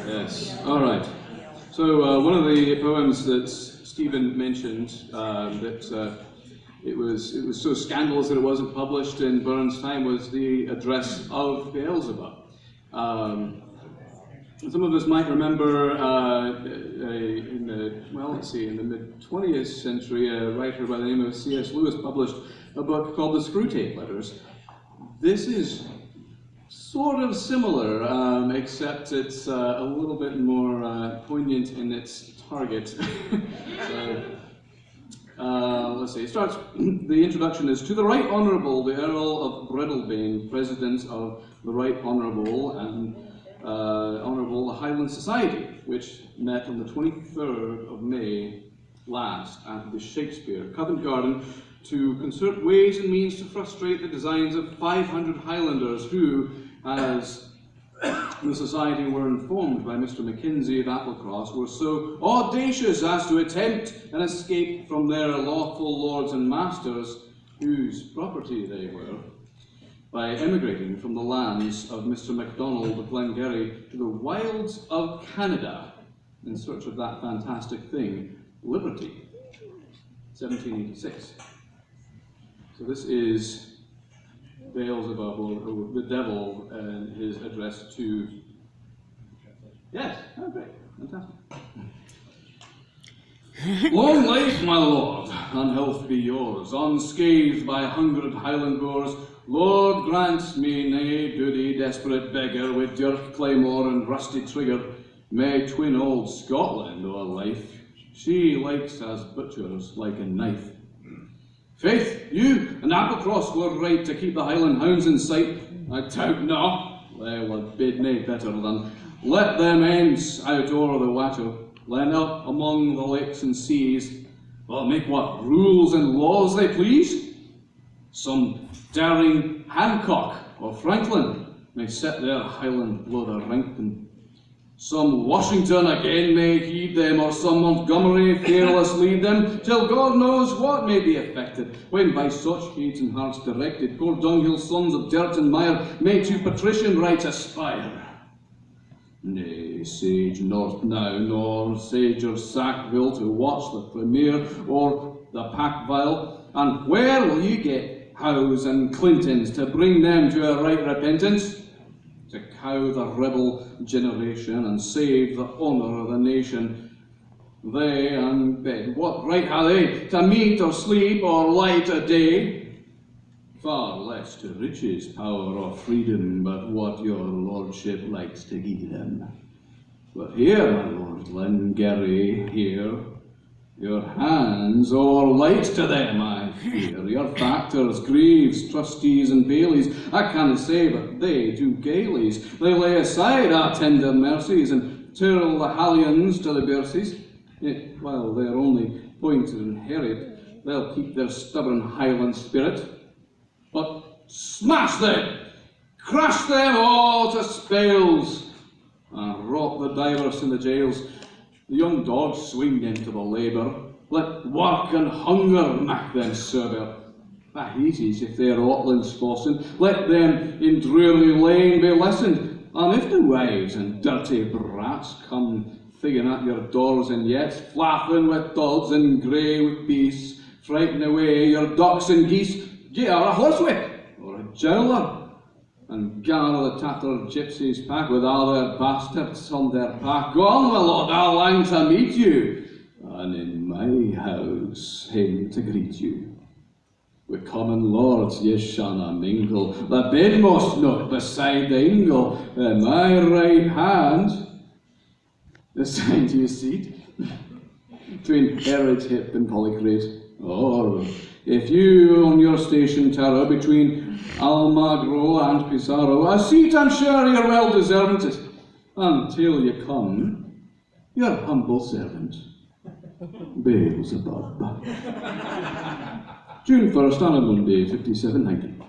Yes. All right. So one of the poems that Stephen mentioned that it was so scandalous that it wasn't published in Burns' time was the Address of Beelzebub. Some of us might remember in the mid-20th century, a writer by the name of C.S. Lewis published a book called The Screwtape Letters. This is sort of similar, except it's a little bit more poignant in its target. So, let's see, it starts, the introduction is, "To the Right Honourable, the Earl of Breadalbane, President of the Right Honourable and Honourable the Highland Society, which met on the 23rd of May last at the Shakespeare, Covent Garden, to concert ways and means to frustrate the designs of 500 Highlanders who, as the Society were informed by Mr. Mackenzie of Applecross, were so audacious as to attempt an escape from their lawful lords and masters, whose property they were, by emigrating from the lands of Mr. MacDonald of Glengarry to the wilds of Canada in search of that fantastic thing, liberty." 1786. So this is Beelzebub, or the devil, and his address to... Yes, oh great, fantastic. "Long life, my lord, and health be yours, unscathed by 100 Highland boors. Lord grant me nae duty, desperate beggar, with dirk claymore and rusty trigger, may twin old Scotland o'er life. She likes as butchers like a knife. Faith, you and Applecross were right to keep the Highland hounds in sight. I doubt not, they would bid nae better than let them ends out o'er the water, len up among the lakes and seas, but make what rules and laws they please. Some daring Hancock or Franklin may set their Highland blood a rankin'. Some Washington again may heed them, or some Montgomery fearless lead them, till God knows what may be effected, when by such heeds and hearts directed, poor dunghill sons of dirt and mire may to patrician right aspire. Nay, sage North now, nor sage of Sackville to watch the Premier or the Packville, and where will you get Howes and Clintons to bring them to a right repentance? To cow the rebel generation and save the honour of the nation. They and bed, what right have they to meat or sleep or light a day? Far less to riches, power or freedom, but what your lordship likes to give them. But here, my lord Glengarry, here, your hands o'er light to them, I fear. Your factors, greaves, trustees, and bailies, I canna say, but they do gailies. They lay aside our tender mercies, and tirl the hallions to the bercies. Yet, while they're only pointed and harried, they'll keep their stubborn Highland spirit. But smash them, crush them all to spales, and rot the divers in the jails. The young dogs swing them to the labour, let work and hunger mak them servile. Bahesies, if they're Otlands fossin, let them in Drury Lane be listened, and if the wives and dirty brats come figging at your doors and yet, flapping with dods and grey with beasts, frighten away your ducks and geese, get her a horsewhip or a jowler, and gather the tattered gypsies pack with all their bastards on their pack. Go on, my lord, I'll lang to meet you, and in my house him to greet you. With common lords ye shanna mingle, the bedmost nook beside the ingle, and my right hand beside your seat, between Herod hip and Polycrate. Or if you on your station tower between Almagro and Pizarro, a seat I'm sure you're well deserved it, until you come, your humble servant, Beelzebub. June 1st on a Monday, 5790.